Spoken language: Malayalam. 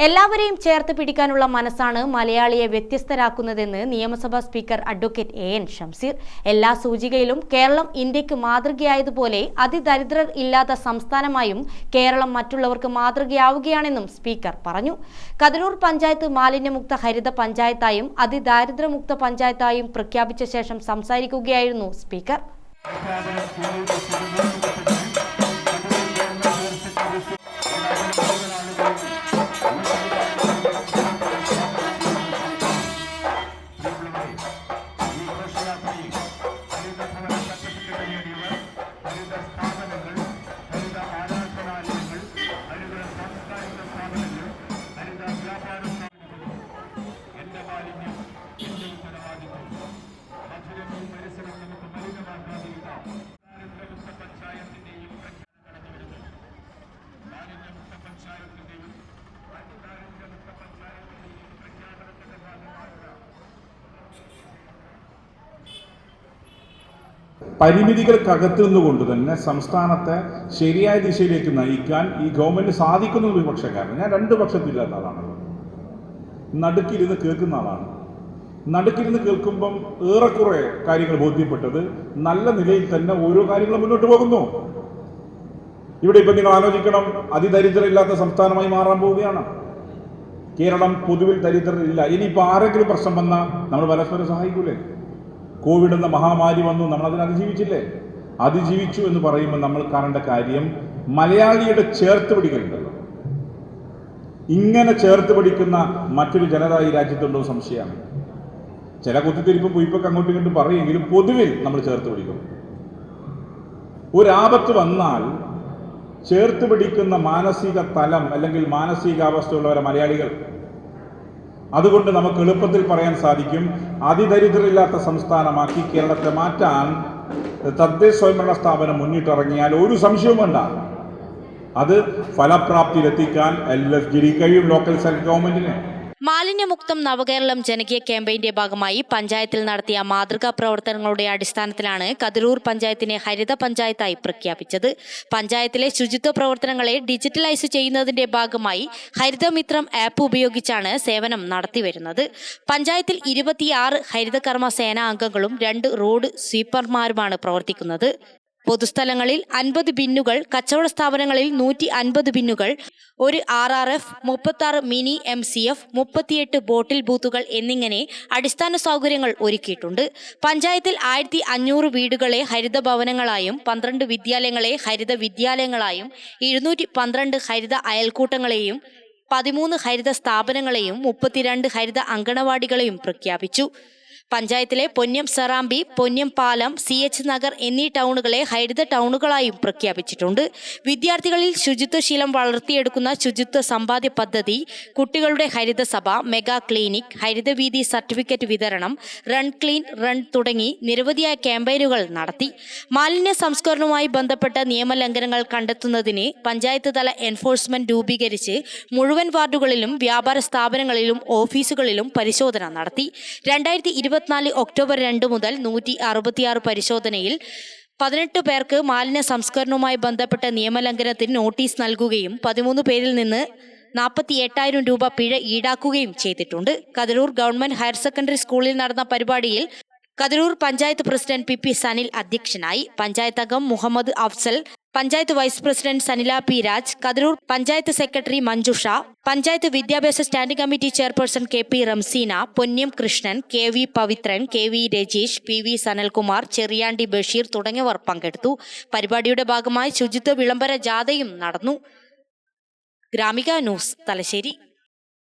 എല്ലാവരെയും ചേർത്ത് പിടിക്കാനുള്ള മനസ്സാണ് മലയാളിയെ വ്യത്യസ്തരാക്കുന്നതെന്ന് നിയമസഭാ സ്പീക്കർ അഡ്വക്കേറ്റ് എൻ ഷംസീർ. എല്ലാ സൂചികയിലും കേരളം ഇന്ത്യക്ക് മാതൃകയായതുപോലെ അതിദരിദ്രർ ഇല്ലാത്ത സംസ്ഥാനമായും കേരളം മറ്റുള്ളവർക്ക് മാതൃകയാവുകയാണെന്നും സ്പീക്കർ പറഞ്ഞു. കതിരൂർ പഞ്ചായത്ത് മാലിന്യമുക്ത ഹരിത പഞ്ചായത്തായും അതിദാരിദ്ര്യമുക്ത പഞ്ചായത്തായും പ്രഖ്യാപിച്ച ശേഷം സംസാരിക്കുകയായിരുന്നു സ്പീക്കർ. പരിമിതികൾക്കകത്ത് നിന്നുകൊണ്ട് തന്നെ സംസ്ഥാനത്തെ ശരിയായ ദിശയിലേക്ക് നയിക്കാൻ ഈ ഗവൺമെന്റ് സാധിക്കുന്നത് വിപക്ഷക്കാരൻ. ഞാൻ രണ്ട് പക്ഷത്തില്ലാത്ത ആളാണല്ലോ, നടുക്കിരുന്ന് കേൾക്കുന്ന ആളാണ്. നടുക്കിരുന്ന് കേൾക്കുമ്പം ഏറെക്കുറെ കാര്യങ്ങൾ ബോധ്യപ്പെട്ടത് നല്ല നിലയിൽ തന്നെ ഓരോ കാര്യങ്ങളും മുന്നോട്ട് പോകുന്നു. ഇവിടെ ഇപ്പം നിങ്ങൾ ആലോചിക്കണം, അതിദരിദ്രമില്ലാത്ത സംസ്ഥാനമായി മാറാൻ പോവുകയാണ് കേരളം. പൊതുവിൽ ദരിദ്രരില്ല. ഇനിയിപ്പോൾ ആരെങ്കിലും പ്രശ്നം വന്നാൽ നമ്മൾ പരസ്പരം സഹായിക്കൂലേ? കോവിഡ് എന്ന മഹാമാരി വന്നു, നമ്മൾ അതിനെ അതിജീവിച്ചില്ലേ? അതിജീവിച്ചു എന്ന് പറയുമ്പോൾ നമ്മൾ കാണേണ്ട കാര്യം മലയാളിയുടെ ചേർത്ത് പിടിക്കലുണ്ടല്ലോ. ഇങ്ങനെ ചേർത്ത് പിടിക്കുന്ന മറ്റൊരു ജനത ഈ രാജ്യത്തുണ്ടോ സംശയമാണ്. ചില കുത്തിത്തിരിപ്പും കുയിപ്പൊക്കെ അങ്ങോട്ടും ഇങ്ങോട്ടും പറയുമെങ്കിലും പൊതുവിൽ നമ്മൾ ചേർത്ത് പിടിക്കും. ഒരാപത്ത് വന്നാൽ ചേർത്ത് പിടിക്കുന്ന മാനസിക തലം അല്ലെങ്കിൽ മാനസികാവസ്ഥയുള്ളവരെ മലയാളികൾ. അതുകൊണ്ട് നമുക്ക് എളുപ്പത്തിൽ പറയാൻ സാധിക്കും, അതിദരിദ്രമില്ലാത്ത സംസ്ഥാനമാക്കി കേരളത്തെ മാറ്റാൻ തദ്ദേശ സ്വയംഭരണ സ്ഥാപനം മുന്നിട്ടിറങ്ങിയാൽ ഒരു സംശയവും വേണ്ട, അത് ഫലപ്രാപ്തിയിലെത്തിക്കാൻ LFGD കഴിയും, ലോക്കൽ സെൽഫ് ഗവൺമെന്റിന്. മാലിന്യമുക്തം നവകേരളം ജനകീയ ക്യാമ്പയിന്റെ ഭാഗമായി പഞ്ചായത്തിൽ നടത്തിയ മാതൃകാ പ്രവർത്തനങ്ങളുടെ അടിസ്ഥാനത്തിലാണ് കതിരൂർ പഞ്ചായത്തിനെ ഹരിത പഞ്ചായത്തായി പ്രഖ്യാപിച്ചത്. പഞ്ചായത്തിലെ ശുചിത്വ പ്രവർത്തനങ്ങളെ ഡിജിറ്റലൈസ് ചെയ്യുന്നതിന്റെ ഭാഗമായി ഹരിതമിത്രം ആപ്പ് ഉപയോഗിച്ചാണ് സേവനം നടത്തിവരുന്നത്. പഞ്ചായത്തിൽ 26 ഹരിതകർമ്മ സേനാ അംഗങ്ങളും 2 റോഡ് സ്വീപ്പർമാരുമാണ് പ്രവർത്തിക്കുന്നത്. പൊതുസ്ഥലങ്ങളിൽ 50 ബിന്നുകൾ, കച്ചവട സ്ഥാപനങ്ങളിൽ 150 ബിന്നുകൾ, ഒരു RRF, 36 മിനി MCF, 38 ബോട്ടിൽ ബൂത്തുകൾ എന്നിങ്ങനെ അടിസ്ഥാന സൗകര്യങ്ങൾ ഒരുക്കിയിട്ടുണ്ട്. പഞ്ചായത്തിൽ 1500 വീടുകളെ ഹരിത ഭവനങ്ങളായും 12 വിദ്യാലയങ്ങളെ ഹരിത വിദ്യാലയങ്ങളായും 212 ഹരിത അയൽക്കൂട്ടങ്ങളെയും 13 ഹരിത സ്ഥാപനങ്ങളെയും 32 ഹരിത അങ്കണവാടികളെയും പ്രഖ്യാപിച്ചു. പഞ്ചായത്തിലെ പൊന്നം സറാമ്പി, പൊന്നം പാലം, CH നഗർ എന്നീ ടൗണുകളെ ഹരിത ടൗണുകളായും പ്രഖ്യാപിച്ചിട്ടുണ്ട്. വിദ്യാർത്ഥികളിൽ ശുചിത്വശീലം വളർത്തിയെടുക്കുന്ന ശുചിത്വ സമ്പാദ്യ പദ്ധതി, കുട്ടികളുടെ ഹരിതസഭ, മെഗാ ക്ലിനിക്, ഹരിതവീതി സർട്ടിഫിക്കറ്റ് വിതരണം, റൺ ക്ലീൻ റൺ തുടങ്ങി നിരവധിയായ ക്യാമ്പയിനുകൾ നടത്തി. മാലിന്യ സംസ്കരണവുമായി ബന്ധപ്പെട്ട നിയമലംഘനങ്ങൾ കണ്ടെത്തുന്നതിന് പഞ്ചായത്ത് തല എൻഫോഴ്സ്മെന്റ് രൂപീകരിച്ച് മുഴുവൻ വാർഡുകളിലും വ്യാപാര സ്ഥാപനങ്ങളിലും ഓഫീസുകളിലും പരിശോധന നടത്തി. 2024 ഒക്ടോബർ 2 മുതൽ 166 പരിശോധനയിൽ 18 പേർക്ക് മാലിന്യ സംസ്കരണവുമായി ബന്ധപ്പെട്ട നിയമലംഘനത്തിന് നോട്ടീസ് നൽകുകയും 13 പേരിൽ നിന്ന് 48,000 രൂപ പിഴ ഈടാക്കുകയും ചെയ്തിട്ടുണ്ട്. കതിരൂർ ഗവൺമെന്റ് ഹയർ സെക്കൻഡറി സ്കൂളിൽ നടന്ന പരിപാടിയിൽ കതിരൂർ പഞ്ചായത്ത് പ്രസിഡന്റ് PP സനിൽ അധ്യക്ഷനായി. പഞ്ചായത്ത് അംഗം Muhammad Afsal, panchayat vice president Sanila P Raj, Kathirur panchayat secretary Manjusha, panchayat വിദ്യാഭ്യാസ standing committee chairperson KP Ramseena, Ponnam Krishnan, KV Pavithran, KV Rajeesh, PV Sanalkumar, Cheriyandi Basheer തുടങ്ങിയവർ പങ്കെടുത്തു. പരിപാടിയുടെ ഭാഗമായി ശുചിത്വ വിളംബര ജാഥയും നടന്നു. ഗ്രാമിക ന്യൂസ്, തലശ്ശേരി.